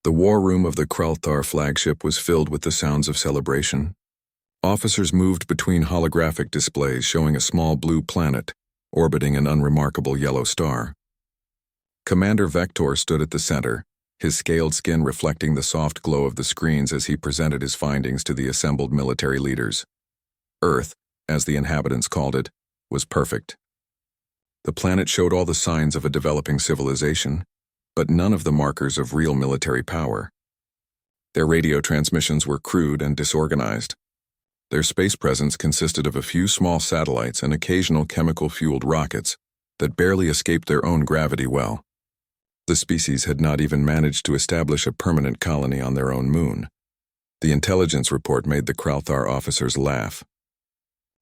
The war room of the Kralthar flagship was filled with the sounds of celebration. Officers moved between holographic displays showing a small blue planet orbiting an unremarkable yellow star. Commander Vector stood at the center, his scaled skin reflecting the soft glow of the screens as he presented his findings to the assembled military leaders. Earth, as the inhabitants called it, was perfect. The planet showed all the signs of a developing civilization, but none of the markers of real military power. Their radio transmissions were crude and disorganized. Their space presence consisted of a few small satellites and occasional chemical-fueled rockets that barely escaped their own gravity well. The species had not even managed to establish a permanent colony on their own moon. The intelligence report made the Kralthar officers laugh.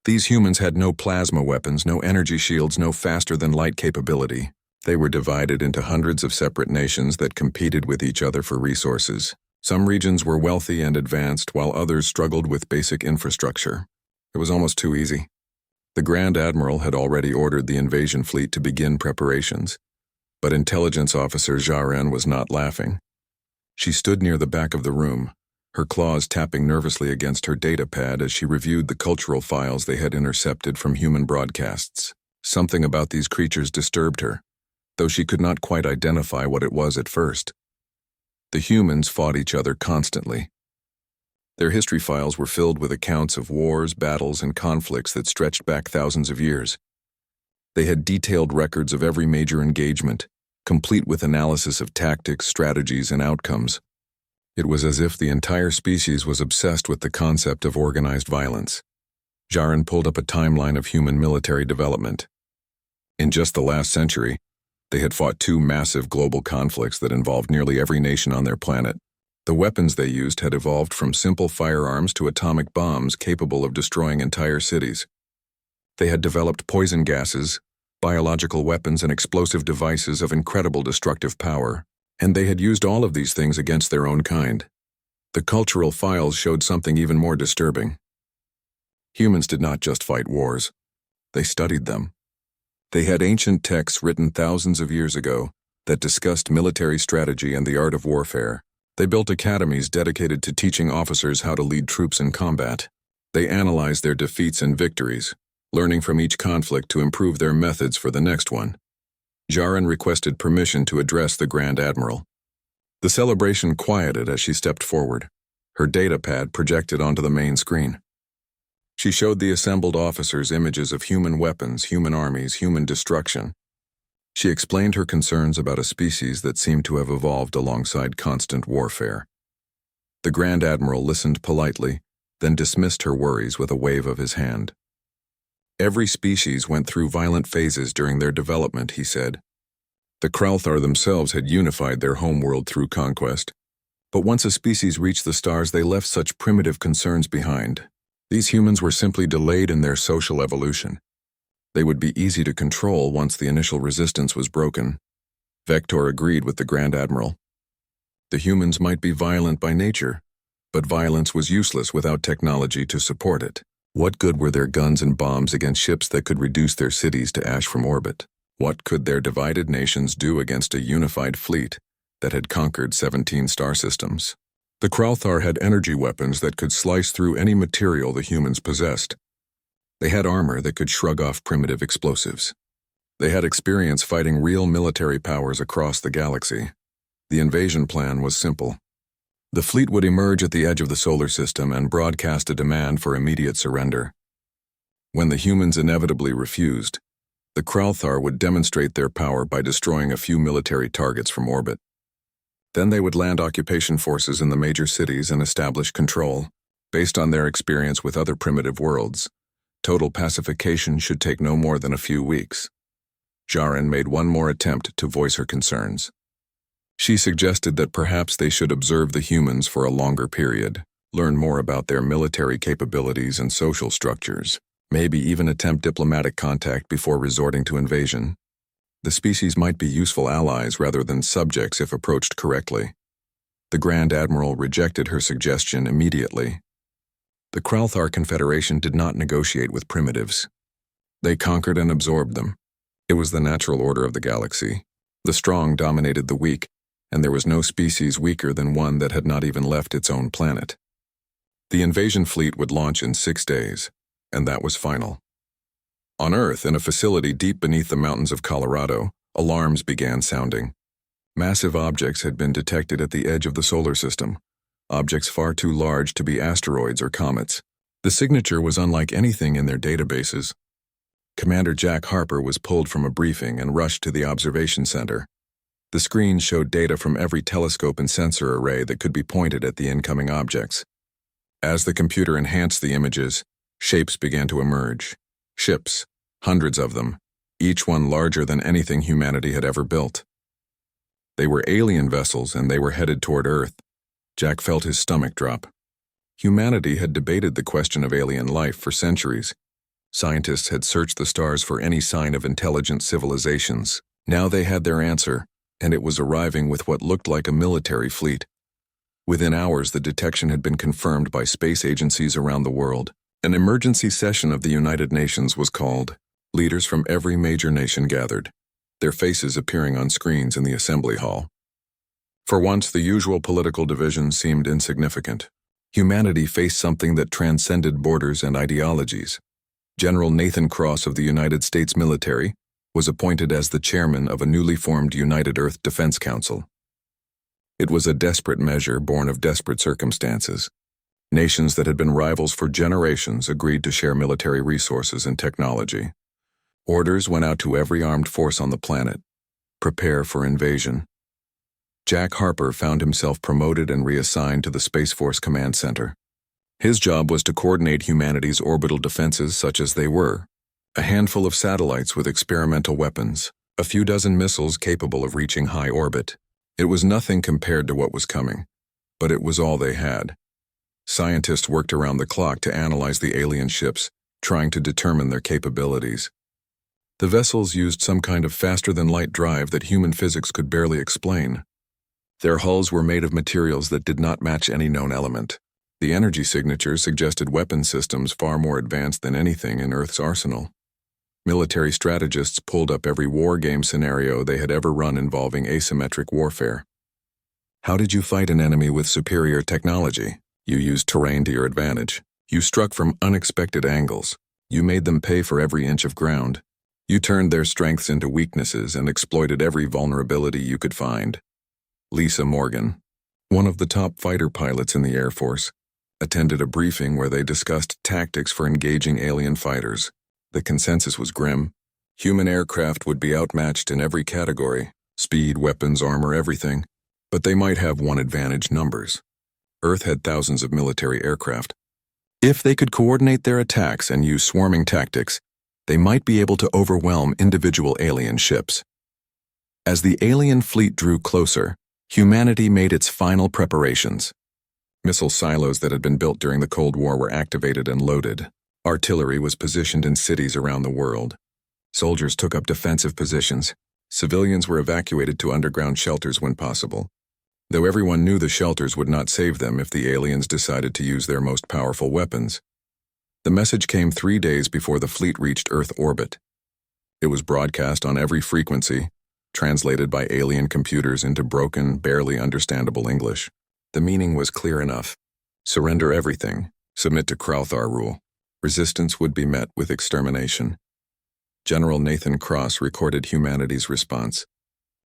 These humans had no plasma weapons, no energy shields, no faster-than-light capability. They were divided into hundreds of separate nations that competed with each other for resources. Some regions were wealthy and advanced, while others struggled with basic infrastructure. It was almost too easy. The Grand Admiral had already ordered the invasion fleet to begin preparations, but intelligence officer Jaren was not laughing. She stood near the back of the room, her claws tapping nervously against her data pad as she reviewed the cultural files they had intercepted from human broadcasts. Something about these creatures disturbed her, though she could not quite identify what it was at first. The humans fought each other constantly. Their history files were filled with accounts of wars, battles, and conflicts that stretched back thousands of years. They had detailed records of every major engagement, complete with analysis of tactics, strategies, and outcomes. It was as if the entire species was obsessed with the concept of organized violence. Jaren pulled up a timeline of human military development. In just the last century, they had fought two massive global conflicts that involved nearly every nation on their planet. The weapons they used had evolved from simple firearms to atomic bombs capable of destroying entire cities. They had developed poison gases, biological weapons, and explosive devices of incredible destructive power, and they had used all of these things against their own kind. The cultural files showed something even more disturbing. Humans did not just fight wars. They studied them. They had ancient texts written thousands of years ago that discussed military strategy and the art of warfare. They built academies dedicated to teaching officers how to lead troops in combat. They analyzed their defeats and victories, learning from each conflict to improve their methods for the next one. Jaren requested permission to address the Grand Admiral. The celebration quieted as she stepped forward, her data pad projected onto the main screen. She showed the assembled officers images of human weapons, human armies, human destruction. She explained her concerns about a species that seemed to have evolved alongside constant warfare. The Grand Admiral listened politely, then dismissed her worries with a wave of his hand. Every species went through violent phases during their development, he said. The Kralthar themselves had unified their homeworld through conquest, but once a species reached the stars, they left such primitive concerns behind. These humans were simply delayed in their social evolution. They would be easy to control once the initial resistance was broken. Vector agreed with the Grand Admiral. The humans might be violent by nature, but violence was useless without technology to support it. What good were their guns and bombs against ships that could reduce their cities to ash from orbit? What could their divided nations do against a unified fleet that had conquered 17 star systems? The Kralthar had energy weapons that could slice through any material the humans possessed. They had armor that could shrug off primitive explosives. They had experience fighting real military powers across the galaxy. The invasion plan was simple. The fleet would emerge at the edge of the solar system and broadcast a demand for immediate surrender. When the humans inevitably refused, the Kralthar would demonstrate their power by destroying a few military targets from orbit. Then they would land occupation forces in the major cities and establish control. Based on their experience with other primitive worlds, total pacification should take no more than a few weeks. Jaren made one more attempt to voice her concerns. She suggested that perhaps they should observe the humans for a longer period, learn more about their military capabilities and social structures, maybe even attempt diplomatic contact before resorting to invasion. The species might be useful allies rather than subjects if approached correctly. The Grand Admiral rejected her suggestion immediately. The Kralthar Confederation did not negotiate with primitives. They conquered and absorbed them. It was the natural order of the galaxy. The strong dominated the weak, and there was no species weaker than one that had not even left its own planet. The invasion fleet would launch in 6 days, and that was final. On Earth, in a facility deep beneath the mountains of Colorado, alarms began sounding. Massive objects had been detected at the edge of the solar system, objects far too large to be asteroids or comets. The signature was unlike anything in their databases. Commander Jack Harper was pulled from a briefing and rushed to the observation center. The screen showed data from every telescope and sensor array that could be pointed at the incoming objects. As the computer enhanced the images, shapes began to emerge. Ships, hundreds of them, each one larger than anything humanity had ever built. They were alien vessels, and they were headed toward Earth. Jack felt his stomach drop. Humanity had debated the question of alien life for centuries. Scientists had searched the stars for any sign of intelligent civilizations. Now they had their answer, and it was arriving with what looked like a military fleet. Within hours, the detection had been confirmed by space agencies around the world. An emergency session of the United Nations was called. Leaders from every major nation gathered, their faces appearing on screens in the assembly hall. For once, the usual political divisions seemed insignificant. Humanity faced something that transcended borders and ideologies. General Nathan Cross of the United States military was appointed as the chairman of a newly formed United Earth Defense Council. It was a desperate measure born of desperate circumstances. Nations that had been rivals for generations agreed to share military resources and technology. Orders went out to every armed force on the planet. Prepare for invasion. Jack Harper found himself promoted and reassigned to the Space Force Command Center. His job was to coordinate humanity's orbital defenses such as they were. A handful of satellites with experimental weapons, a few dozen missiles capable of reaching high orbit. It was nothing compared to what was coming, but it was all they had. Scientists worked around the clock to analyze the alien ships, trying to determine their capabilities. The vessels used some kind of faster-than-light drive that human physics could barely explain. Their hulls were made of materials that did not match any known element. The energy signatures suggested weapon systems far more advanced than anything in Earth's arsenal. Military strategists pulled up every war game scenario they had ever run involving asymmetric warfare. How did you fight an enemy with superior technology? You used terrain to your advantage. You struck from unexpected angles. You made them pay for every inch of ground. You turned their strengths into weaknesses and exploited every vulnerability you could find. Lisa Morgan, one of the top fighter pilots in the Air Force, attended a briefing where they discussed tactics for engaging alien fighters. The consensus was grim. Human aircraft would be outmatched in every category, speed, weapons, armor, everything. But they might have one advantage: numbers. Earth had thousands of military aircraft. If they could coordinate their attacks and use swarming tactics, they might be able to overwhelm individual alien ships. As the alien fleet drew closer, humanity made its final preparations. Missile silos that had been built during the Cold War were activated and loaded. Artillery was positioned in cities around the world. Soldiers took up defensive positions. Civilians were evacuated to underground shelters when possible, though everyone knew the shelters would not save them if the aliens decided to use their most powerful weapons. The message came 3 days before the fleet reached Earth orbit. It was broadcast on every frequency, translated by alien computers into broken, barely understandable English. The meaning was clear enough. Surrender everything. Submit to Crowthar rule. Resistance would be met with extermination. General Nathan Cross recorded humanity's response.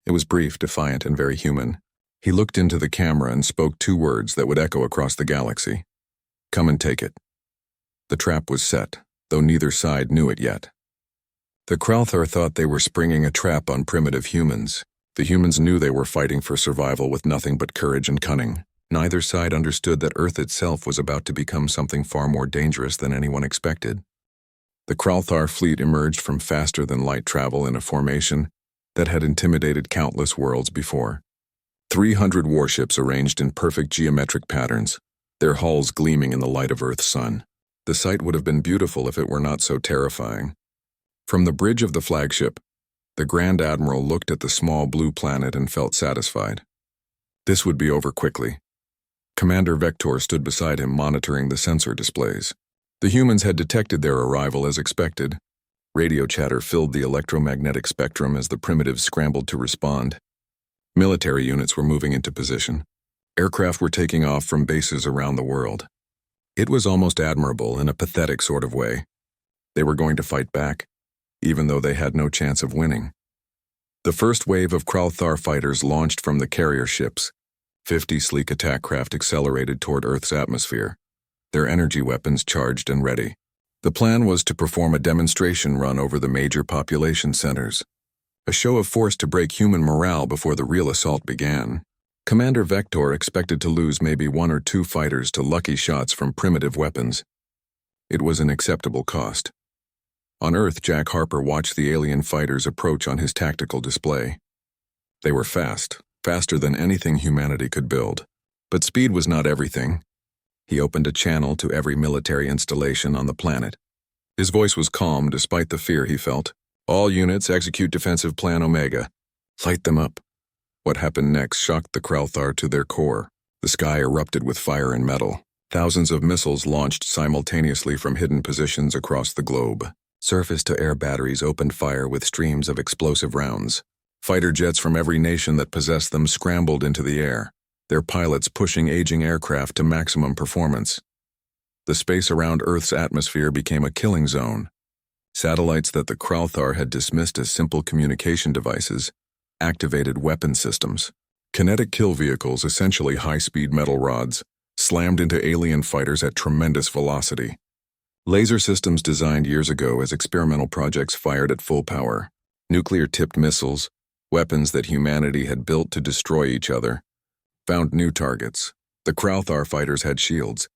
It was brief, defiant, and very human. He looked into the camera and spoke 2 words that would echo across the galaxy. Come and take it. The trap was set, though neither side knew it yet. The Crowthar thought they were springing a trap on primitive humans. The humans knew they were fighting for survival with nothing but courage and cunning. Neither side understood that Earth itself was about to become something far more dangerous than anyone expected. The Crowthar fleet emerged from faster-than-light travel in a formation that had intimidated countless worlds before. 300 warships arranged in perfect geometric patterns, their hulls gleaming in the light of Earth's sun. The sight would have been beautiful if it were not so terrifying. From the bridge of the flagship, the Grand Admiral looked at the small blue planet and felt satisfied. This would be over quickly. Commander Vector stood beside him, monitoring the sensor displays. The humans had detected their arrival as expected. Radio chatter filled the electromagnetic spectrum as the primitives scrambled to respond. Military units were moving into position. Aircraft were taking off from bases around the world. It was almost admirable in a pathetic sort of way. They were going to fight back, even though they had no chance of winning. The first wave of Kralthar fighters launched from the carrier ships. 50 sleek attack craft accelerated toward Earth's atmosphere, their energy weapons charged and ready. The plan was to perform a demonstration run over the major population centers, a show of force to break human morale before the real assault began. Commander Vector expected to lose maybe 1 or 2 fighters to lucky shots from primitive weapons. It was an acceptable cost. On Earth, Jack Harper watched the alien fighters approach on his tactical display. They were fast, faster than anything humanity could build. But speed was not everything. He opened a channel to every military installation on the planet. His voice was calm despite the fear he felt. All units execute Defensive Plan Omega. Light them up. What happened next shocked the Kralthar to their core. The sky erupted with fire and metal. Thousands of missiles launched simultaneously from hidden positions across the globe. Surface-to-air batteries opened fire with streams of explosive rounds. Fighter jets from every nation that possessed them scrambled into the air, their pilots pushing aging aircraft to maximum performance. The space around Earth's atmosphere became a killing zone. Satellites that the Kralthar had dismissed as simple communication devices activated weapon systems. Kinetic kill vehicles, essentially high-speed metal rods, slammed into alien fighters at tremendous velocity. Laser systems designed years ago as experimental projects fired at full power. Nuclear-tipped missiles, weapons that humanity had built to destroy each other, found new targets. The Kralthar fighters had shields,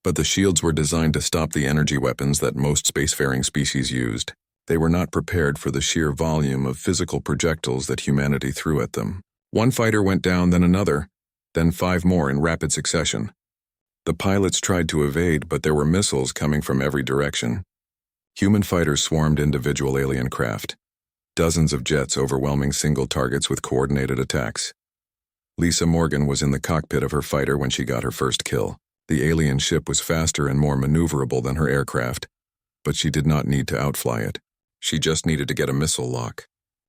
but the shields were designed to stop the energy weapons that most spacefaring species used. They were not prepared for the sheer volume of physical projectiles that humanity threw at them. One fighter went down, then another, then 5 more in rapid succession. The pilots tried to evade, but there were missiles coming from every direction. Human fighters swarmed individual alien craft. Dozens of jets overwhelming single targets with coordinated attacks. Lisa Morgan was in the cockpit of her fighter when she got her first kill. The alien ship was faster and more maneuverable than her aircraft, but she did not need to outfly it. She just needed to get a missile lock.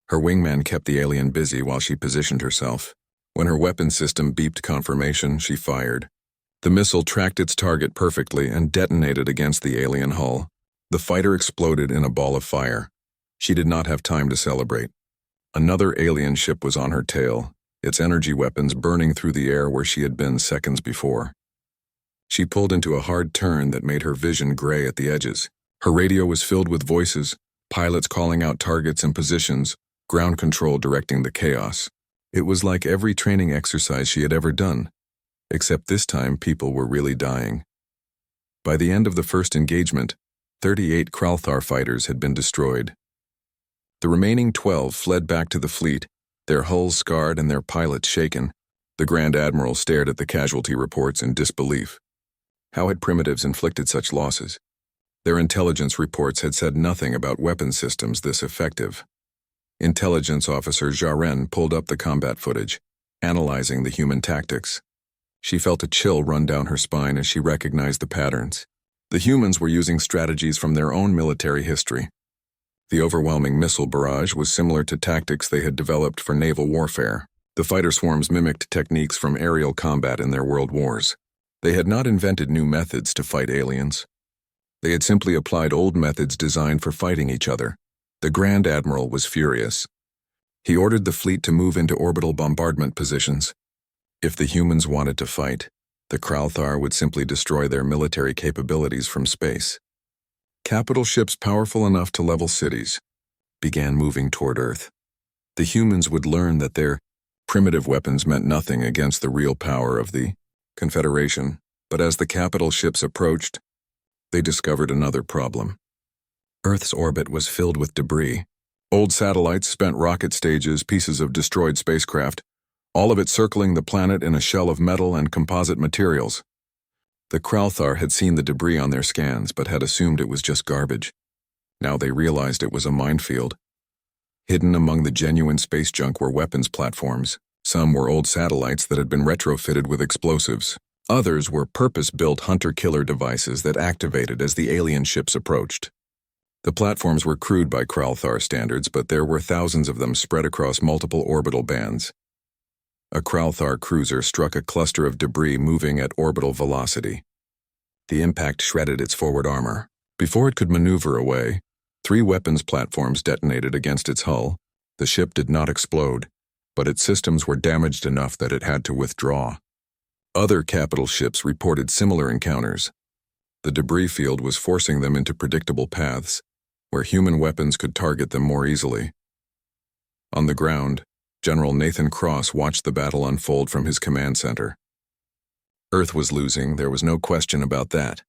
Her wingman kept the alien busy while she positioned herself. When her weapon system beeped confirmation, she fired. The missile tracked its target perfectly and detonated against the alien hull. The fighter exploded in a ball of fire. She did not have time to celebrate. Another alien ship was on her tail, its energy weapons burning through the air where she had been seconds before. She pulled into a hard turn that made her vision gray at the edges. Her radio was filled with voices, pilots calling out targets and positions, ground control directing the chaos. It was like every training exercise she had ever done, except this time people were really dying. By the end of the first engagement, 38 Kralthar fighters had been destroyed. The remaining 12 fled back to the fleet, their hulls scarred and their pilots shaken. The Grand Admiral stared at the casualty reports in disbelief. How had primitives inflicted such losses? Their intelligence reports had said nothing about weapon systems this effective. Intelligence officer Jaren pulled up the combat footage, analyzing the human tactics. She felt a chill run down her spine as she recognized the patterns. The humans were using strategies from their own military history. The overwhelming missile barrage was similar to tactics they had developed for naval warfare. The fighter swarms mimicked techniques from aerial combat in their world wars. They had not invented new methods to fight aliens. They had simply applied old methods designed for fighting each other. The Grand Admiral was furious. He ordered the fleet to move into orbital bombardment positions. If the humans wanted to fight, the Kralthar would simply destroy their military capabilities from space. Capital ships powerful enough to level cities began moving toward Earth. The humans would learn that their primitive weapons meant nothing against the real power of the Confederation, but as the capital ships approached, they discovered another problem. Earth's orbit was filled with debris. Old satellites, spent rocket stages, pieces of destroyed spacecraft, all of it circling the planet in a shell of metal and composite materials. The Kralthar had seen the debris on their scans but had assumed it was just garbage. Now they realized it was a minefield. Hidden among the genuine space junk were weapons platforms. Some were old satellites that had been retrofitted with explosives. Others were purpose-built hunter-killer devices that activated as the alien ships approached. The platforms were crude by Kralthar standards, but there were thousands of them spread across multiple orbital bands. A Kralthar cruiser struck a cluster of debris moving at orbital velocity. The impact shredded its forward armor. Before it could maneuver away, 3 weapons platforms detonated against its hull. The ship did not explode, but its systems were damaged enough that it had to withdraw. Other capital ships reported similar encounters. The debris field was forcing them into predictable paths, where human weapons could target them more easily. On the ground, General Nathan Cross watched the battle unfold from his command center. Earth was losing, there was no question about that.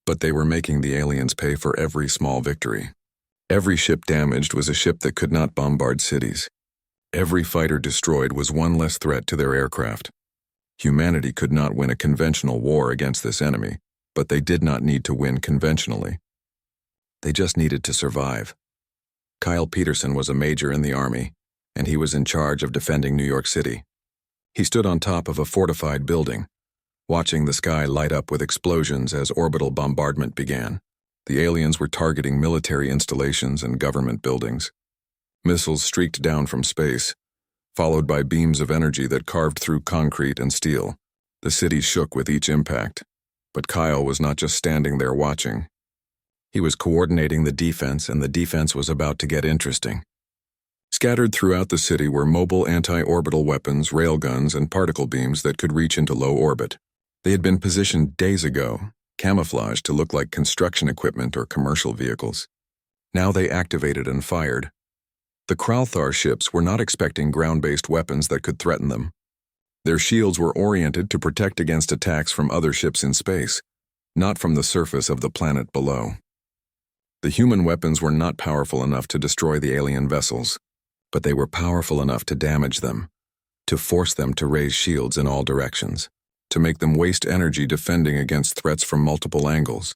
But they were making the aliens pay for every small victory. Every ship damaged was a ship that could not bombard cities. Every fighter destroyed was one less threat to their aircraft. Humanity could not win a conventional war against this enemy, but they did not need to win conventionally. They just needed to survive. Kyle Peterson was a major in the Army, and he was in charge of defending New York City. He stood on top of a fortified building, watching the sky light up with explosions as orbital bombardment began. The aliens were targeting military installations and government buildings. Missiles streaked down from space, followed by beams of energy that carved through concrete and steel. The city shook with each impact, but Kyle was not just standing there watching. He was coordinating the defense, and the defense was about to get interesting. Scattered throughout the city were mobile anti-orbital weapons, railguns, and particle beams that could reach into low orbit. They had been positioned days ago, camouflaged to look like construction equipment or commercial vehicles. Now they activated and fired. The Kralthar ships were not expecting ground-based weapons that could threaten them. Their shields were oriented to protect against attacks from other ships in space, not from the surface of the planet below. The human weapons were not powerful enough to destroy the alien vessels, but they were powerful enough to damage them, to force them to raise shields in all directions, to make them waste energy defending against threats from multiple angles.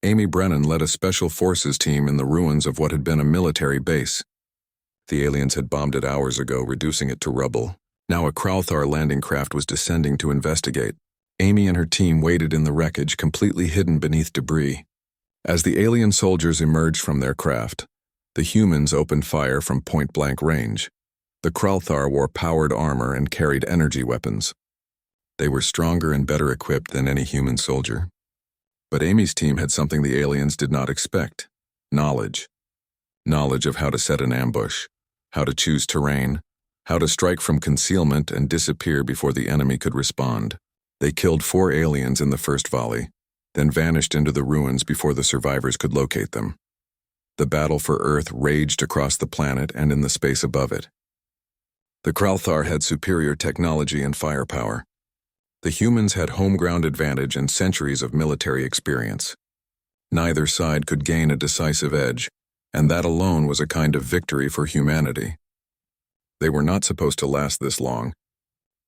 Amy Brennan led a special forces team in the ruins of what had been a military base. The aliens had bombed it hours ago, reducing it to rubble. Now a Kralthar landing craft was descending to investigate. Amy and her team waited in the wreckage, completely hidden beneath debris. As the alien soldiers emerged from their craft, the humans opened fire from point-blank range. The Kralthar wore powered armor and carried energy weapons. They were stronger and better equipped than any human soldier. But Amy's team had something the aliens did not expect: knowledge. Knowledge of how to set an ambush, how to choose terrain, how to strike from concealment and disappear before the enemy could respond. They killed 4 aliens in the first volley, then vanished into the ruins before the survivors could locate them. The battle for Earth raged across the planet and in the space above it. The Kralthar had superior technology and firepower. The humans had home-ground advantage and centuries of military experience. Neither side could gain a decisive edge, and that alone was a kind of victory for humanity. They were not supposed to last this long.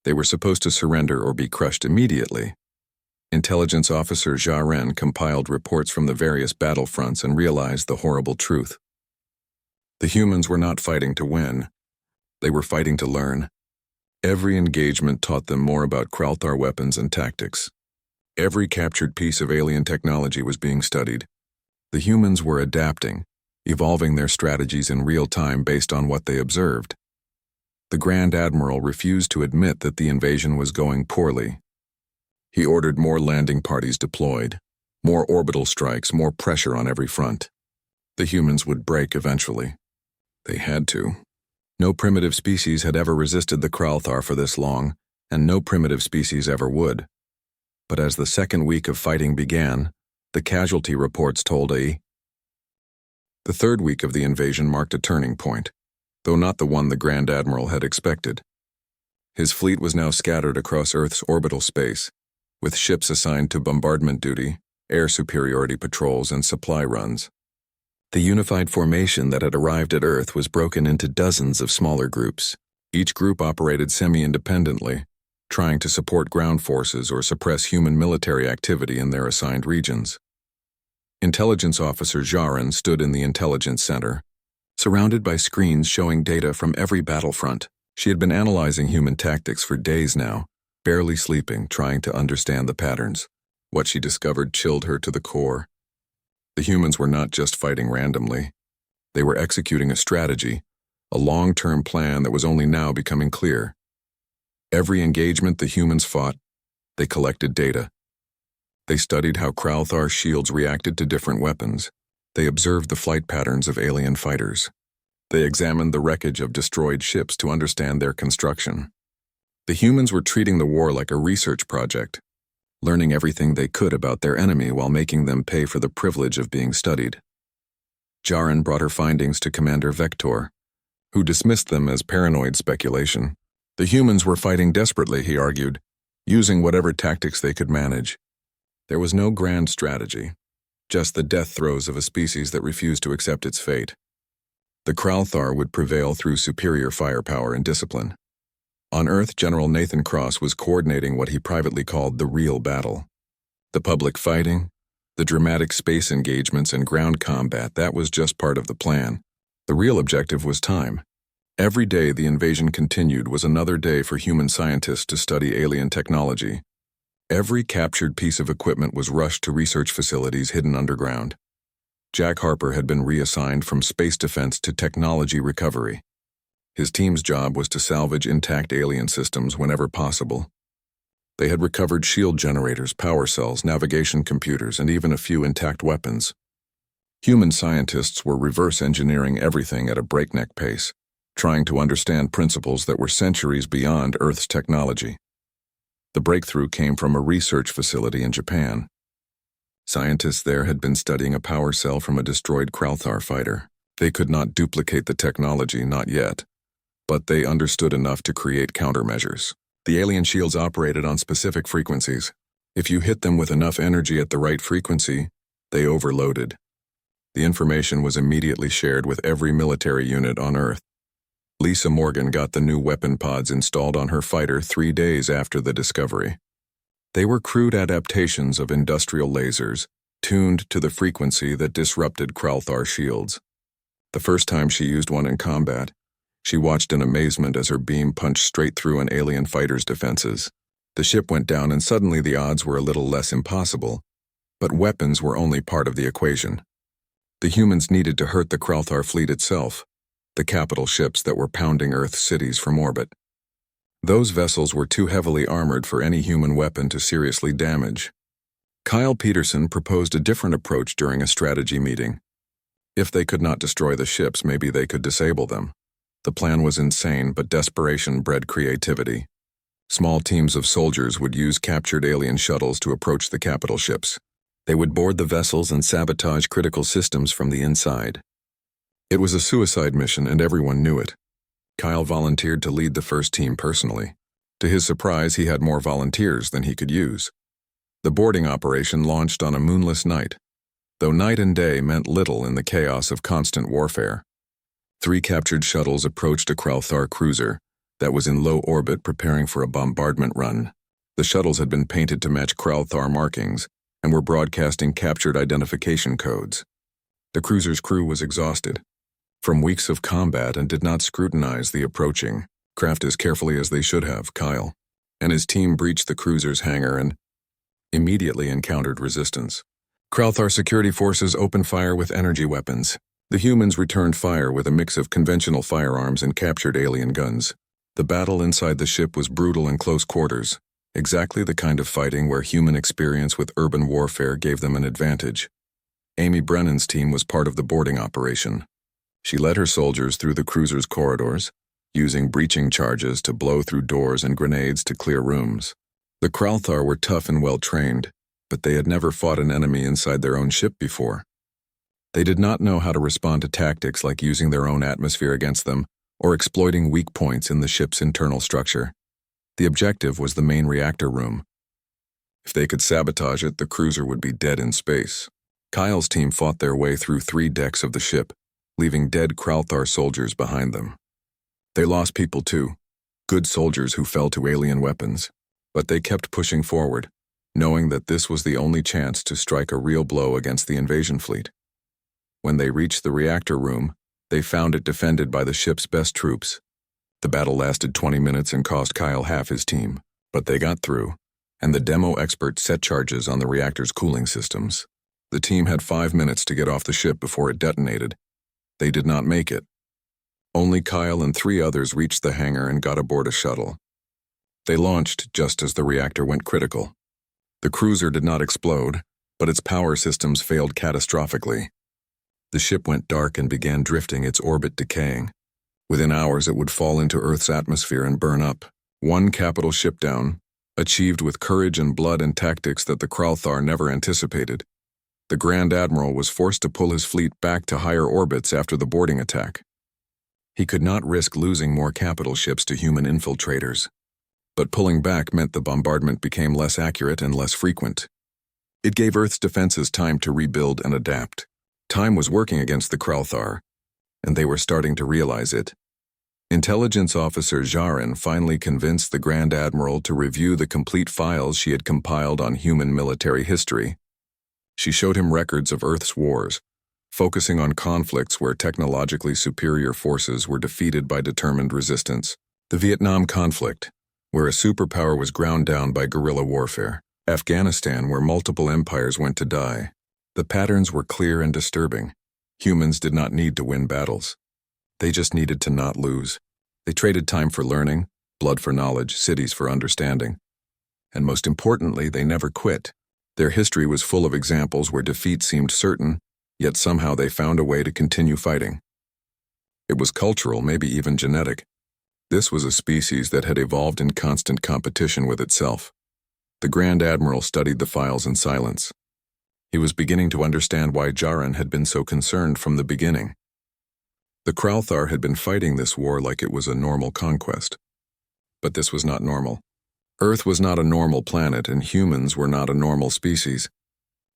They were supposed to surrender or be crushed immediately. Intelligence officer Jaren compiled reports from the various battlefronts and realized the horrible truth. The humans were not fighting to win. They were fighting to learn. Every engagement taught them more about Kralthar weapons and tactics. Every captured piece of alien technology was being studied. The humans were adapting, evolving their strategies in real time based on what they observed. The Grand Admiral refused to admit that the invasion was going poorly. He ordered more landing parties deployed, more orbital strikes, more pressure on every front. The humans would break eventually. They had to. No primitive species had ever resisted the Kralthar for this long, and no primitive species ever would. But as the second week of fighting began, the casualty reports told The third week of the invasion marked a turning point, though not the one the Grand Admiral had expected. His fleet was now scattered across Earth's orbital space, with ships assigned to bombardment duty, air superiority patrols, and supply runs. The unified formation that had arrived at Earth was broken into dozens of smaller groups. Each group operated semi-independently, trying to support ground forces or suppress human military activity in their assigned regions. Intelligence officer Jaren stood in the intelligence center, surrounded by screens showing data from every battlefront. She had been analyzing human tactics for days now, barely sleeping, trying to understand the patterns. What she discovered chilled her to the core. The humans were not just fighting randomly. They were executing a strategy, a long-term plan that was only now becoming clear. Every engagement the humans fought, they collected data. They studied how Kralthar shields reacted to different weapons. They observed the flight patterns of alien fighters. They examined the wreckage of destroyed ships to understand their construction. The humans were treating the war like a research project, learning everything they could about their enemy while making them pay for the privilege of being studied. Jaren brought her findings to Commander Vector, who dismissed them as paranoid speculation. The humans were fighting desperately, he argued, using whatever tactics they could manage. There was no grand strategy, just the death throes of a species that refused to accept its fate. The Kralthar would prevail through superior firepower and discipline. On Earth, General Nathan Cross was coordinating what he privately called the real battle. The public fighting, the dramatic space engagements and ground combat, that was just part of the plan. The real objective was time. Every day the invasion continued was another day for human scientists to study alien technology. Every captured piece of equipment was rushed to research facilities hidden underground. Jack Harper had been reassigned from space defense to technology recovery. His team's job was to salvage intact alien systems whenever possible. They had recovered shield generators, power cells, navigation computers, and even a few intact weapons. Human scientists were reverse engineering everything at a breakneck pace, trying to understand principles that were centuries beyond Earth's technology. The breakthrough came from a research facility in Japan. Scientists there had been studying a power cell from a destroyed Kralthar fighter. They could not duplicate the technology, not yet, but they understood enough to create countermeasures. The alien shields operated on specific frequencies. If you hit them with enough energy at the right frequency, they overloaded. The information was immediately shared with every military unit on Earth. Lisa Morgan got the new weapon pods installed on her fighter 3 days after the discovery. They were crude adaptations of industrial lasers, tuned to the frequency that disrupted Kralthar shields. The first time she used one in combat, she watched in amazement as her beam punched straight through an alien fighter's defenses. The ship went down and suddenly the odds were a little less impossible, but weapons were only part of the equation. The humans needed to hurt the Kralthar fleet itself, the capital ships that were pounding Earth's cities from orbit. Those vessels were too heavily armored for any human weapon to seriously damage. Kyle Peterson proposed a different approach during a strategy meeting. If they could not destroy the ships, maybe they could disable them. The plan was insane, but desperation bred creativity. Small teams of soldiers would use captured alien shuttles to approach the capital ships. They would board the vessels and sabotage critical systems from the inside. It was a suicide mission, and everyone knew it. Kyle volunteered to lead the first team personally. To his surprise, he had more volunteers than he could use. The boarding operation launched on a moonless night, though night and day meant little in the chaos of constant warfare. 3 captured shuttles approached a Kralthar cruiser that was in low orbit preparing for a bombardment run. The shuttles had been painted to match Kralthar markings and were broadcasting captured identification codes. The cruiser's crew was exhausted from weeks of combat and did not scrutinize the approaching craft as carefully as they should have. Kyle and his team breached the cruiser's hangar and immediately encountered resistance. Kralthar security forces opened fire with energy weapons. The humans returned fire with a mix of conventional firearms and captured alien guns. The battle inside the ship was brutal and close quarters, exactly the kind of fighting where human experience with urban warfare gave them an advantage. Amy Brennan's team was part of the boarding operation. She led her soldiers through the cruiser's corridors, using breaching charges to blow through doors and grenades to clear rooms. The Kralthar were tough and well-trained, but they had never fought an enemy inside their own ship before. They did not know how to respond to tactics like using their own atmosphere against them or exploiting weak points in the ship's internal structure. The objective was the main reactor room. If they could sabotage it, the cruiser would be dead in space. Kyle's team fought their way through 3 decks of the ship, leaving dead Kralthar soldiers behind them. They lost people too, good soldiers who fell to alien weapons, but they kept pushing forward, knowing that this was the only chance to strike a real blow against the invasion fleet. When they reached the reactor room, they found it defended by the ship's best troops. The battle lasted 20 minutes and cost Kyle half his team, but they got through, and the demo expert set charges on the reactor's cooling systems. The team had 5 minutes to get off the ship before it detonated. They did not make it. Only Kyle and 3 others reached the hangar and got aboard a shuttle. They launched just as the reactor went critical. The cruiser did not explode, but its power systems failed catastrophically. The ship went dark and began drifting, its orbit decaying. Within hours, it would fall into Earth's atmosphere and burn up. One capital ship down, achieved with courage and blood and tactics that the Kralthar never anticipated. The Grand Admiral was forced to pull his fleet back to higher orbits after the boarding attack. He could not risk losing more capital ships to human infiltrators. But pulling back meant the bombardment became less accurate and less frequent. It gave Earth's defenses time to rebuild and adapt. Time was working against the Kralthar, and they were starting to realize it. Intelligence officer Jarin finally convinced the Grand Admiral to review the complete files she had compiled on human military history. She showed him records of Earth's wars, focusing on conflicts where technologically superior forces were defeated by determined resistance. The Vietnam conflict, where a superpower was ground down by guerrilla warfare. Afghanistan, where multiple empires went to die. The patterns were clear and disturbing. Humans did not need to win battles. They just needed to not lose. They traded time for learning, blood for knowledge, cities for understanding. And most importantly, they never quit. Their history was full of examples where defeat seemed certain, yet somehow they found a way to continue fighting. It was cultural, maybe even genetic. This was a species that had evolved in constant competition with itself. The Grand Admiral studied the files in silence. He was beginning to understand why Jarin had been so concerned from the beginning. The Kralthar had been fighting this war like it was a normal conquest. But this was not normal. Earth was not a normal planet, and humans were not a normal species.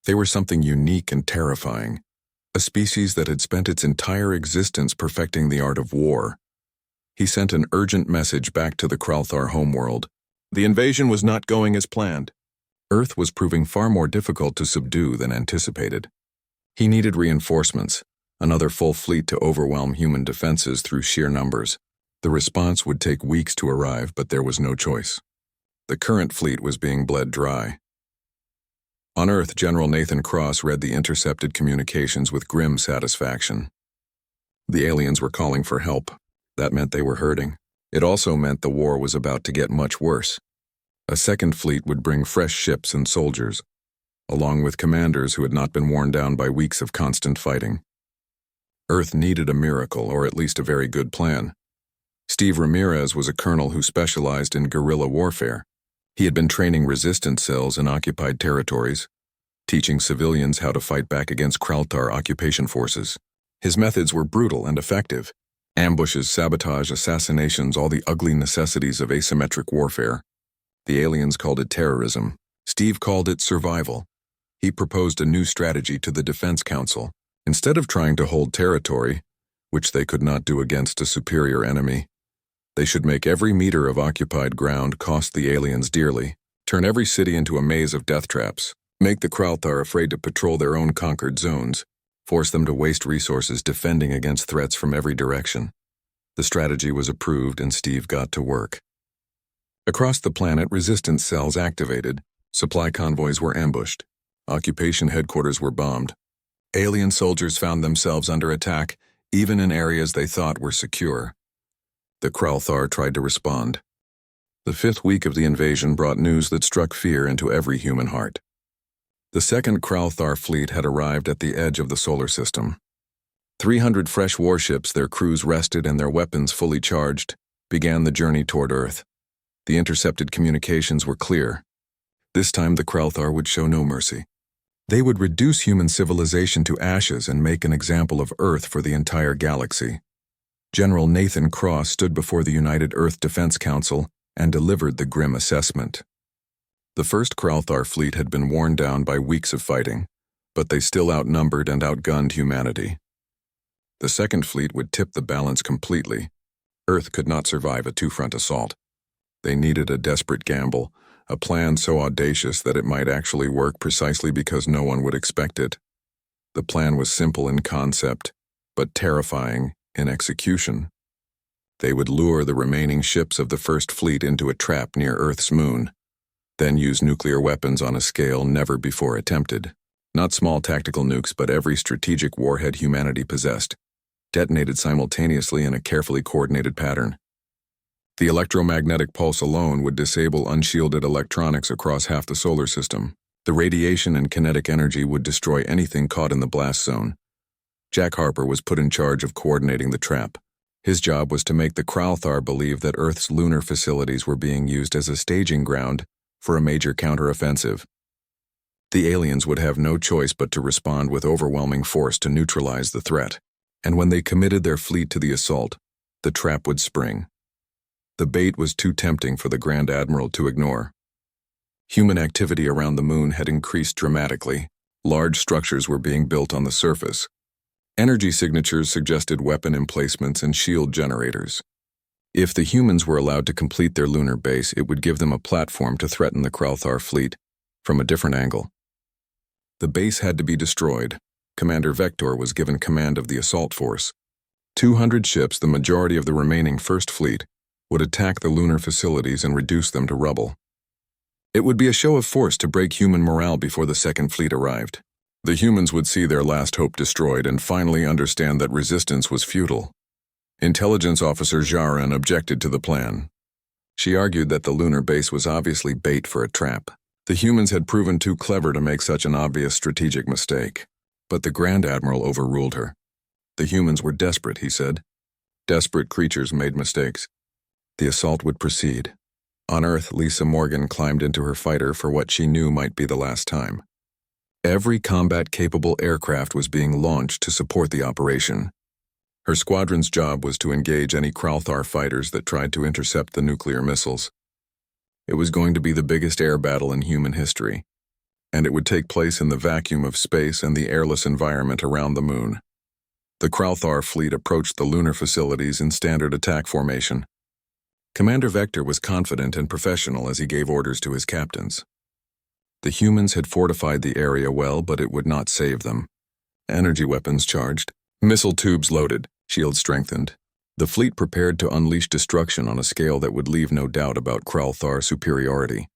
They were something unique and terrifying, a species that had spent its entire existence perfecting the art of war. He sent an urgent message back to the Kralthar homeworld. The invasion was not going as planned. Earth was proving far more difficult to subdue than anticipated. He needed reinforcements, another full fleet to overwhelm human defenses through sheer numbers. The response would take weeks to arrive, but there was no choice. The current fleet was being bled dry. On Earth, General Nathan Cross read the intercepted communications with grim satisfaction. The aliens were calling for help. That meant they were hurting. It also meant the war was about to get much worse. A second fleet would bring fresh ships and soldiers, along with commanders who had not been worn down by weeks of constant fighting. Earth needed a miracle, or at least a very good plan. Steve Ramirez was a colonel who specialized in guerrilla warfare. He had been training resistance cells in occupied territories, teaching civilians how to fight back against Kralthar occupation forces. His methods were brutal and effective. Ambushes, sabotage, assassinations, all the ugly necessities of asymmetric warfare. The aliens called it terrorism. Steve called it survival. He proposed a new strategy to the Defense Council. Instead of trying to hold territory, which they could not do against a superior enemy, they should make every meter of occupied ground cost the aliens dearly, turn every city into a maze of death traps, make the Kralthar afraid to patrol their own conquered zones, force them to waste resources defending against threats from every direction. The strategy was approved and Steve got to work. Across the planet, resistance cells activated, supply convoys were ambushed, occupation headquarters were bombed. Alien soldiers found themselves under attack, even in areas they thought were secure. The Kralthar tried to respond. The 5th week of the invasion brought news that struck fear into every human heart. The second Kralthar fleet had arrived at the edge of the solar system. 300 fresh warships, their crews rested and their weapons fully charged, began the journey toward Earth. The intercepted communications were clear. This time the Kralthar would show no mercy. They would reduce human civilization to ashes and make an example of Earth for the entire galaxy. General Nathan Cross stood before the United Earth Defense Council and delivered the grim assessment. The first Kralthar fleet had been worn down by weeks of fighting, but they still outnumbered and outgunned humanity. The second fleet would tip the balance completely. Earth could not survive a two-front assault. They needed a desperate gamble, a plan so audacious that it might actually work precisely because no one would expect it. The plan was simple in concept, but terrifying in execution. They would lure the remaining ships of the first fleet into a trap near Earth's moon, then use nuclear weapons on a scale never before attempted. Not small tactical nukes, but every strategic warhead humanity possessed, detonated simultaneously in a carefully coordinated pattern. The electromagnetic pulse alone would disable unshielded electronics across half the solar system. The radiation and kinetic energy would destroy anything caught in the blast zone. Jack Harper was put in charge of coordinating the trap. His job was to make the Kralthar believe that Earth's lunar facilities were being used as a staging ground for a major counteroffensive. The aliens would have no choice but to respond with overwhelming force to neutralize the threat. And when they committed their fleet to the assault, the trap would spring. The bait was too tempting for the Grand Admiral to ignore. Human activity around the moon had increased dramatically. Large structures were being built on the surface. Energy signatures suggested weapon emplacements and shield generators. If the humans were allowed to complete their lunar base, it would give them a platform to threaten the Kralthar fleet from a different angle. The base had to be destroyed. Commander Vector was given command of the assault force. 200 ships, the majority of the remaining First Fleet, would attack the lunar facilities and reduce them to rubble. It would be a show of force to break human morale before the Second Fleet arrived. The humans would see their last hope destroyed and finally understand that resistance was futile. Intelligence Officer Jaran objected to the plan. She argued that the lunar base was obviously bait for a trap. The humans had proven too clever to make such an obvious strategic mistake. But the Grand Admiral overruled her. The humans were desperate, he said. Desperate creatures made mistakes. The assault would proceed. On Earth, Lisa Morgan climbed into her fighter for what she knew might be the last time. Every combat-capable aircraft was being launched to support the operation. Her squadron's job was to engage any Kralthar fighters that tried to intercept the nuclear missiles. It was going to be the biggest air battle in human history, and it would take place in the vacuum of space and the airless environment around the moon. The Kralthar fleet approached the lunar facilities in standard attack formation. Commander Vector was confident and professional as he gave orders to his captains. The humans had fortified the area well, but it would not save them. Energy weapons charged, missile tubes loaded, shields strengthened. The fleet prepared to unleash destruction on a scale that would leave no doubt about Kralthar superiority.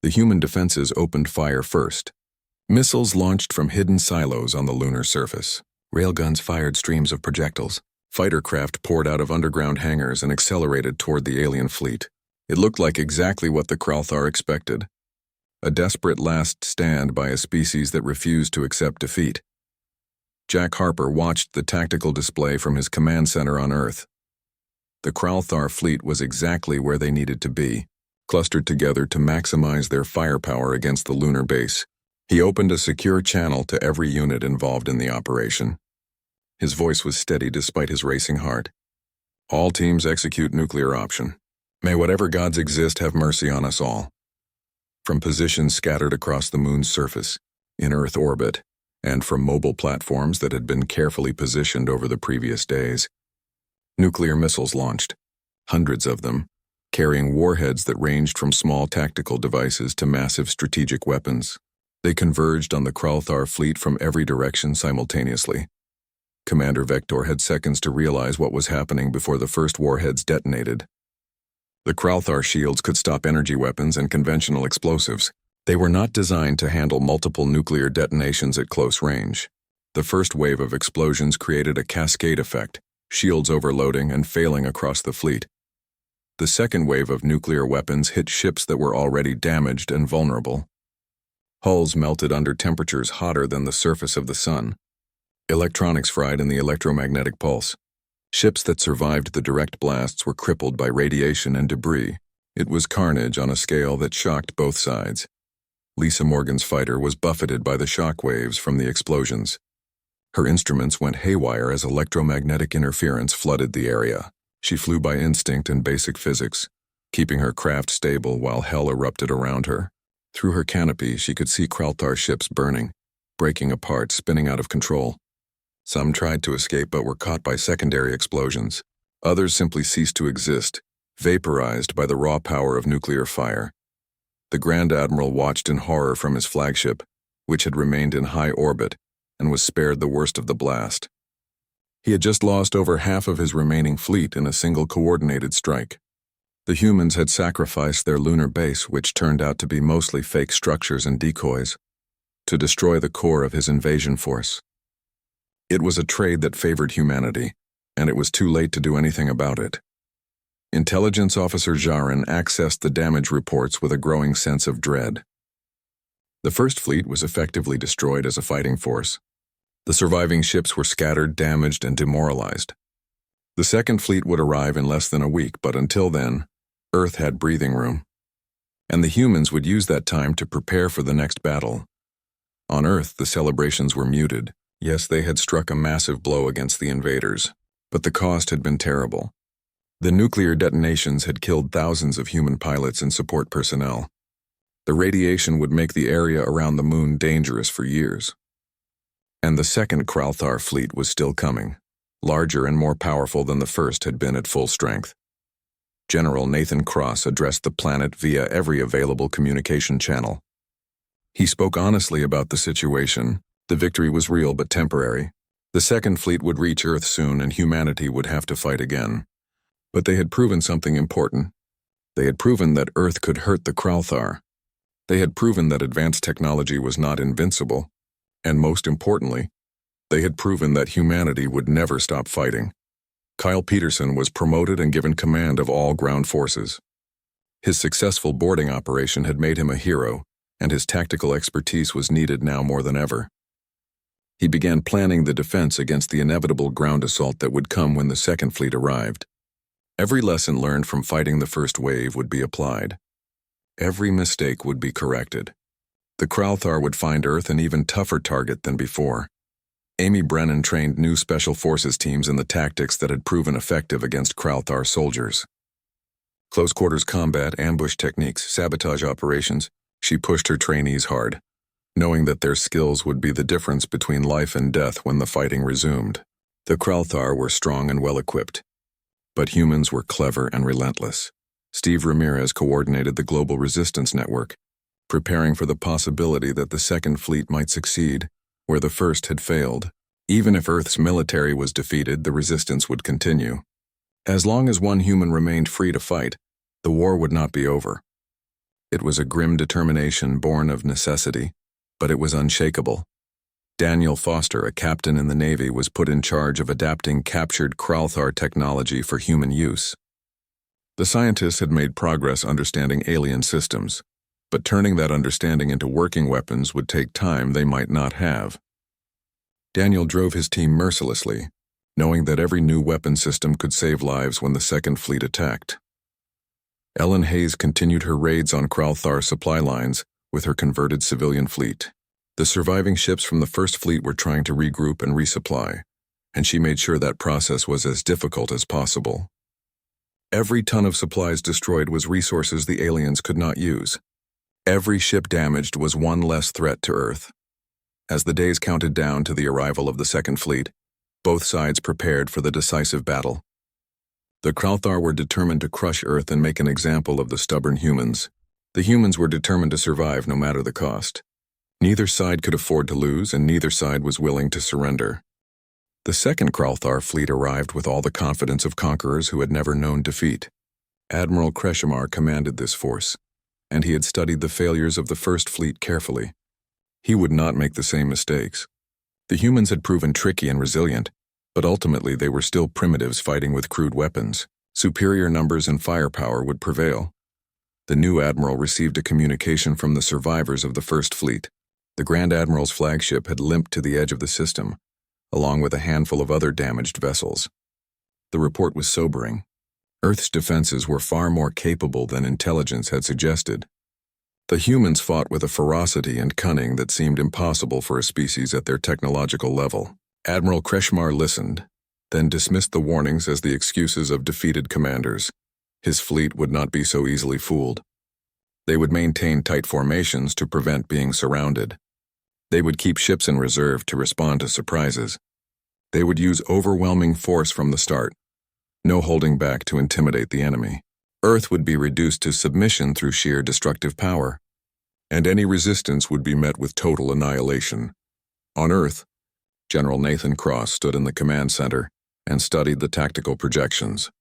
The human defenses opened fire first. Missiles launched from hidden silos on the lunar surface. Railguns fired streams of projectiles. Fighter craft poured out of underground hangars and accelerated toward the alien fleet. It looked like exactly what the Kralthar expected. A desperate last stand by a species that refused to accept defeat. Jack Harper watched the tactical display from his command center on Earth. The Kralthar fleet was exactly where they needed to be, clustered together to maximize their firepower against the lunar base. He opened a secure channel to every unit involved in the operation. His voice was steady despite his racing heart. All teams execute nuclear option. May whatever gods exist have mercy on us all. From positions scattered across the moon's surface, in Earth orbit, and from mobile platforms that had been carefully positioned over the previous days, nuclear missiles launched, hundreds of them, carrying warheads that ranged from small tactical devices to massive strategic weapons. They converged on the Kralthar fleet from every direction simultaneously. Commander Vector had seconds to realize what was happening before the first warheads detonated. The Kralthar shields could stop energy weapons and conventional explosives. They were not designed to handle multiple nuclear detonations at close range. The first wave of explosions created a cascade effect, shields overloading and failing across the fleet. The second wave of nuclear weapons hit ships that were already damaged and vulnerable. Hulls melted under temperatures hotter than the surface of the sun. Electronics fried in the electromagnetic pulse. Ships that survived the direct blasts were crippled by radiation and debris. It was carnage on a scale that shocked both sides. Lisa Morgan's fighter was buffeted by the shock waves from the explosions. Her instruments went haywire as electromagnetic interference flooded the area. She flew by instinct and basic physics, keeping her craft stable while hell erupted around her. Through her canopy, she could see Kralthar ships burning, breaking apart, spinning out of control. Some tried to escape but were caught by secondary explosions. Others simply ceased to exist, vaporized by the raw power of nuclear fire. The Grand Admiral watched in horror from his flagship, which had remained in high orbit and was spared the worst of the blast. He had just lost over half of his remaining fleet in a single coordinated strike. The humans had sacrificed their lunar base, which turned out to be mostly fake structures and decoys, to destroy the core of his invasion force. It was a trade that favored humanity, and it was too late to do anything about it. Intelligence Officer Jarin accessed the damage reports with a growing sense of dread. The First Fleet was effectively destroyed as a fighting force. The surviving ships were scattered, damaged, and demoralized. The Second Fleet would arrive in less than a week, but until then, Earth had breathing room. And the humans would use that time to prepare for the next battle. On Earth, the celebrations were muted. Yes, they had struck a massive blow against the invaders, but the cost had been terrible. The nuclear detonations had killed thousands of human pilots and support personnel. The radiation would make the area around the moon dangerous for years. And the second Kralthar fleet was still coming, larger and more powerful than the first had been at full strength. General Nathan Cross addressed the planet via every available communication channel. He spoke honestly about the situation. The victory was real but temporary. The Second Fleet would reach Earth soon and humanity would have to fight again. But they had proven something important. They had proven that Earth could hurt the Kralthar. They had proven that advanced technology was not invincible. And most importantly, they had proven that humanity would never stop fighting. Kyle Peterson was promoted and given command of all ground forces. His successful boarding operation had made him a hero, and his tactical expertise was needed now more than ever. He began planning the defense against the inevitable ground assault that would come when the Second Fleet arrived. Every lesson learned from fighting the first wave would be applied. Every mistake would be corrected. The Kralthar would find Earth an even tougher target than before. Amy Brennan trained new Special Forces teams in the tactics that had proven effective against Kralthar soldiers. Close-quarters combat, ambush techniques, sabotage operations, she pushed her trainees hard, knowing that their skills would be the difference between life and death when the fighting resumed. The Kralthar were strong and well-equipped, but humans were clever and relentless. Steve Ramirez coordinated the Global Resistance Network, preparing for the possibility that the Second Fleet might succeed where the First had failed. Even if Earth's military was defeated, the resistance would continue. As long as one human remained free to fight, the war would not be over. It was a grim determination born of necessity, but it was unshakable. Daniel Foster, a captain in the Navy, was put in charge of adapting captured Kralthar technology for human use. The scientists had made progress understanding alien systems, but turning that understanding into working weapons would take time they might not have. Daniel drove his team mercilessly, knowing that every new weapon system could save lives when the Second Fleet attacked. Ellen Hayes continued her raids on Kralthar supply lines with her converted civilian fleet. The surviving ships from the First Fleet were trying to regroup and resupply, and she made sure that process was as difficult as possible. Every ton of supplies destroyed was resources the aliens could not use. Every ship damaged was one less threat to Earth. As the days counted down to the arrival of the Second Fleet, both sides prepared for the decisive battle. The Kralthar were determined to crush Earth and make an example of the stubborn humans. The humans were determined to survive no matter the cost. Neither side could afford to lose, and neither side was willing to surrender. The second Kralthar fleet arrived with all the confidence of conquerors who had never known defeat. Admiral Kreshamar commanded this force, and he had studied the failures of the First Fleet carefully. He would not make the same mistakes. The humans had proven tricky and resilient, but ultimately they were still primitives fighting with crude weapons. Superior numbers and firepower would prevail. The new admiral received a communication from the survivors of the First Fleet. The Grand Admiral's flagship had limped to the edge of the system, along with a handful of other damaged vessels. The report was sobering. Earth's defenses were far more capable than intelligence had suggested. The humans fought with a ferocity and cunning that seemed impossible for a species at their technological level. Admiral Kreshamar listened, then dismissed the warnings as the excuses of defeated commanders. His fleet would not be so easily fooled. They would maintain tight formations to prevent being surrounded. They would keep ships in reserve to respond to surprises. They would use overwhelming force from the start, no holding back to intimidate the enemy. Earth would be reduced to submission through sheer destructive power, and any resistance would be met with total annihilation. On Earth, General Nathan Cross stood in the command center and studied the tactical projections.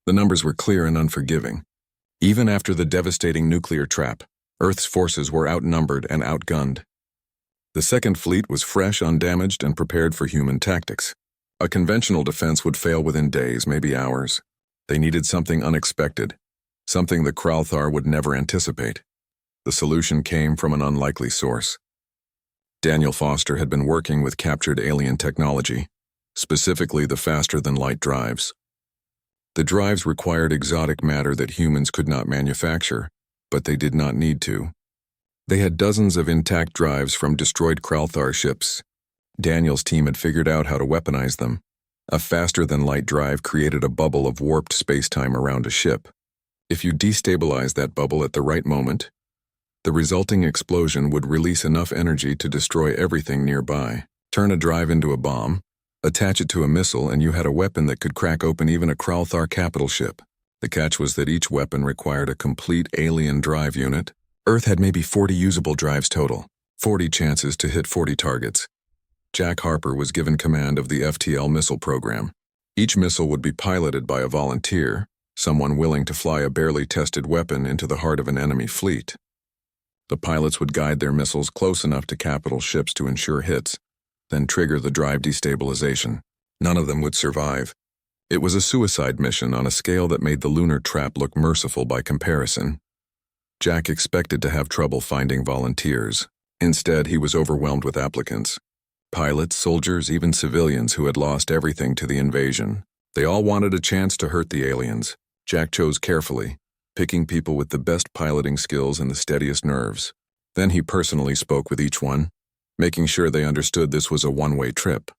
The numbers were clear and unforgiving. Even after the devastating nuclear trap, Earth's forces were outnumbered and outgunned. The Second Fleet was fresh, undamaged, and prepared for human tactics. A conventional defense would fail within days, maybe hours. They needed something unexpected, something the Kralthar would never anticipate. The solution came from an unlikely source. Daniel Foster had been working with captured alien technology, specifically the faster-than-light drives. The drives required exotic matter that humans could not manufacture, but they did not need to. They had dozens of intact drives from destroyed Kralthar ships. Daniel's team had figured out how to weaponize them. A faster-than-light drive created a bubble of warped space-time around a ship. If you destabilize that bubble at the right moment, the resulting explosion would release enough energy to destroy everything nearby. Turn a drive into a bomb, attach it to a missile, and you had a weapon that could crack open even a Kralthar capital ship. The catch was that each weapon required a complete alien drive unit. Earth had maybe 40 usable drives total, 40 chances to hit 40 targets. Jack Harper was given command of the FTL missile program. Each missile would be piloted by a volunteer, someone willing to fly a barely tested weapon into the heart of an enemy fleet. The pilots would guide their missiles close enough to capital ships to ensure hits, then trigger the drive destabilization. None of them would survive. It was a suicide mission on a scale that made the lunar trap look merciful by comparison. Jack expected to have trouble finding volunteers. Instead, he was overwhelmed with applicants. Pilots, soldiers, even civilians who had lost everything to the invasion. They all wanted a chance to hurt the aliens. Jack chose carefully, picking people with the best piloting skills and the steadiest nerves. Then he personally spoke with each one, making sure they understood this was a one-way trip.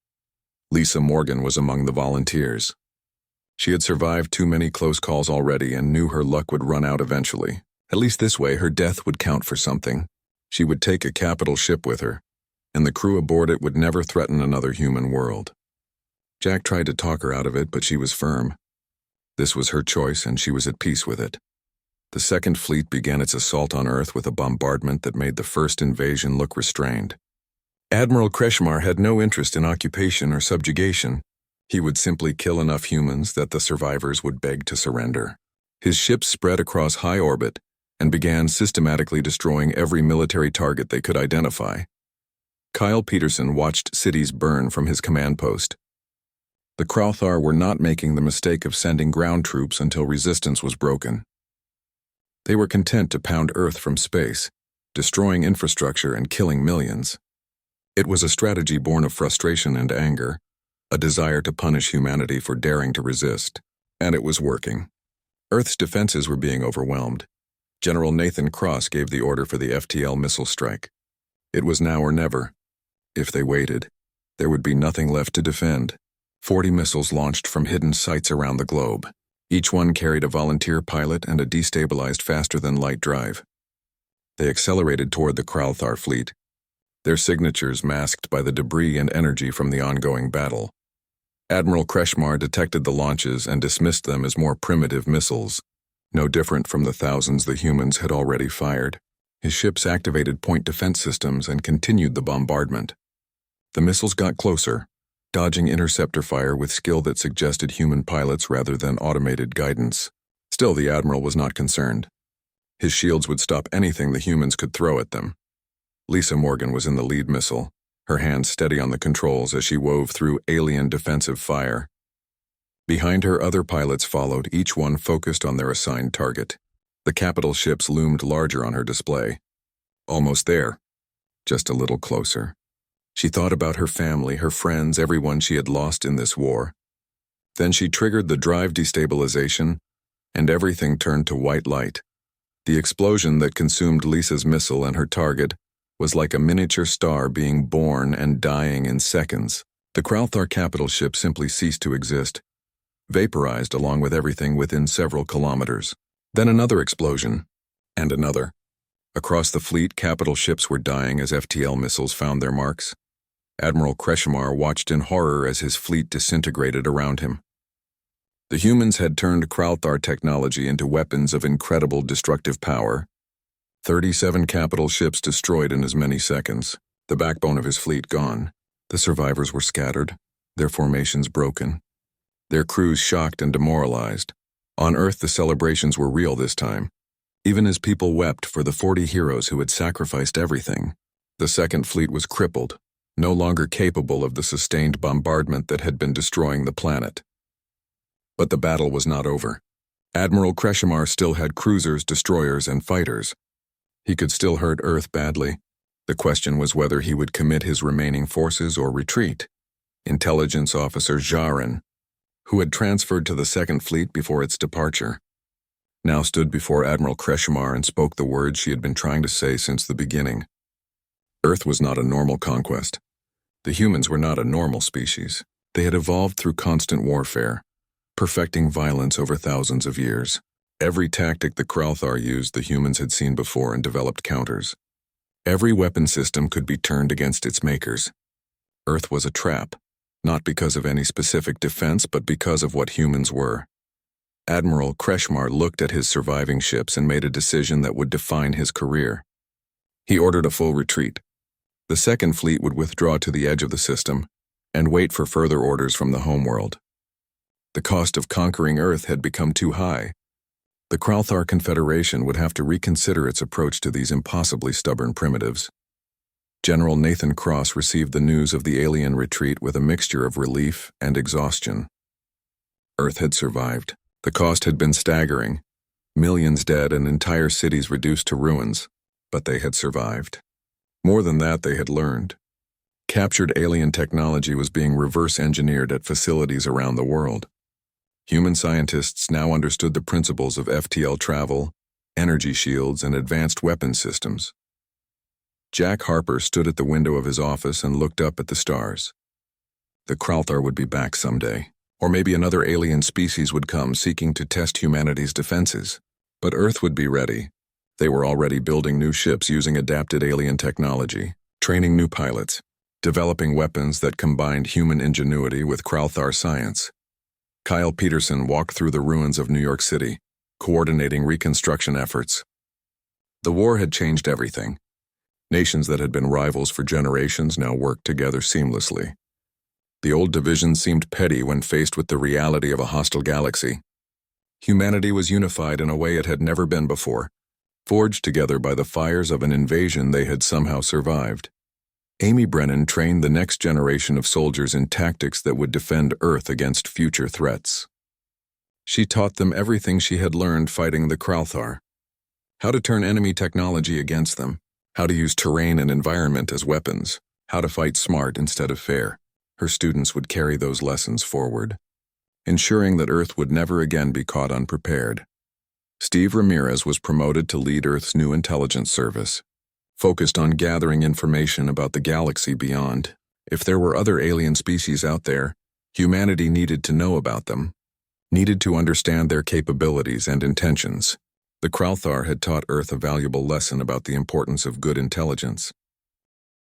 Lisa Morgan was among the volunteers. She had survived too many close calls already and knew her luck would run out eventually. At least this way, her death would count for something. She would take a capital ship with her, and the crew aboard it would never threaten another human world. Jack tried to talk her out of it, but she was firm. This was her choice, and she was at peace with it. The Second Fleet began its assault on Earth with a bombardment that made the first invasion look restrained. Admiral Kreshmar had no interest in occupation or subjugation. He would simply kill enough humans that the survivors would beg to surrender. His ships spread across high orbit and began systematically destroying every military target they could identify. Kyle Peterson watched cities burn from his command post. The Kralthar were not making the mistake of sending ground troops until resistance was broken. They were content to pound Earth from space, destroying infrastructure and killing millions. It was a strategy born of frustration and anger, a desire to punish humanity for daring to resist, and it was working. Earth's defenses were being overwhelmed. General Nathan Cross gave the order for the FTL missile strike. It was now or never. If they waited, there would be nothing left to defend. 40 missiles launched from hidden sites around the globe. Each one carried a volunteer pilot and a destabilized faster-than-light drive. They accelerated toward the Kralthar fleet, their signatures masked by the debris and energy from the ongoing battle. Admiral Kreshmar detected the launches and dismissed them as more primitive missiles, no different from the thousands the humans had already fired. His ships activated point defense systems and continued the bombardment. The missiles got closer, dodging interceptor fire with skill that suggested human pilots rather than automated guidance. Still, the Admiral was not concerned. His shields would stop anything the humans could throw at them. Lisa Morgan was in the lead missile, her hands steady on the controls as she wove through alien defensive fire. Behind her, other pilots followed, each one focused on their assigned target. The capital ships loomed larger on her display. Almost there, just a little closer. She thought about her family, her friends, everyone she had lost in this war. Then she triggered the drive destabilization, and everything turned to white light. The explosion that consumed Lisa's missile and her target was like a miniature star being born and dying in seconds. The Kralthar capital ship simply ceased to exist, vaporized along with everything within several kilometers. Then another explosion, and another. Across the fleet, capital ships were dying as FTL missiles found their marks. Admiral Kreshmar watched in horror as his fleet disintegrated around him. The humans had turned Kralthar technology into weapons of incredible destructive power. 37 capital ships destroyed in as many seconds, the backbone of his fleet gone. The survivors were scattered, their formations broken, their crews shocked and demoralized. On Earth, the celebrations were real this time, even as people wept for the 40 heroes who had sacrificed everything. The Second Fleet was crippled, no longer capable of the sustained bombardment that had been destroying the planet. But the battle was not over. Admiral Kreshamar still had cruisers, destroyers, and fighters. He could still hurt Earth badly. The question was whether he would commit his remaining forces or retreat. Intelligence Officer Jarin, who had transferred to the Second Fleet before its departure, now stood before Admiral Kreshamar and spoke the words she had been trying to say since the beginning. Earth was not a normal conquest. The humans were not a normal species. They had evolved through constant warfare, perfecting violence over thousands of years. Every tactic the Kralthar used the humans had seen before and developed counters. Every weapon system could be turned against its makers. Earth was a trap, not because of any specific defense but because of what humans were. Admiral Kreshamar looked at his surviving ships and made a decision that would define his career. He ordered a full retreat. The Second Fleet would withdraw to the edge of the system and wait for further orders from the homeworld. The cost of conquering Earth had become too high. The Kralthar Confederation would have to reconsider its approach to these impossibly stubborn primitives. General Nathan Cross received the news of the alien retreat with a mixture of relief and exhaustion. Earth had survived. The cost had been staggering. Millions dead and entire cities reduced to ruins, but they had survived. More than that, they had learned. Captured alien technology was being reverse-engineered at facilities around the world. Human scientists now understood the principles of FTL travel, energy shields, and advanced weapon systems. Jack Harper stood at the window of his office and looked up at the stars. The Kralthar would be back someday. Or maybe another alien species would come seeking to test humanity's defenses. But Earth would be ready. They were already building new ships using adapted alien technology, training new pilots, developing weapons that combined human ingenuity with Kralthar science. Kyle Peterson walked through the ruins of New York City, coordinating reconstruction efforts. The war had changed everything. Nations that had been rivals for generations now worked together seamlessly. The old divisions seemed petty when faced with the reality of a hostile galaxy. Humanity was unified in a way it had never been before, forged together by the fires of an invasion they had somehow survived. Amy Brennan trained the next generation of soldiers in tactics that would defend Earth against future threats. She taught them everything she had learned fighting the Kralthar: how to turn enemy technology against them, how to use terrain and environment as weapons, how to fight smart instead of fair. Her students would carry those lessons forward, ensuring that Earth would never again be caught unprepared. Steve Ramirez was promoted to lead Earth's new intelligence service, focused on gathering information about the galaxy beyond. If there were other alien species out there, humanity needed to know about them, needed to understand their capabilities and intentions. The Kralthar had taught Earth a valuable lesson about the importance of good intelligence.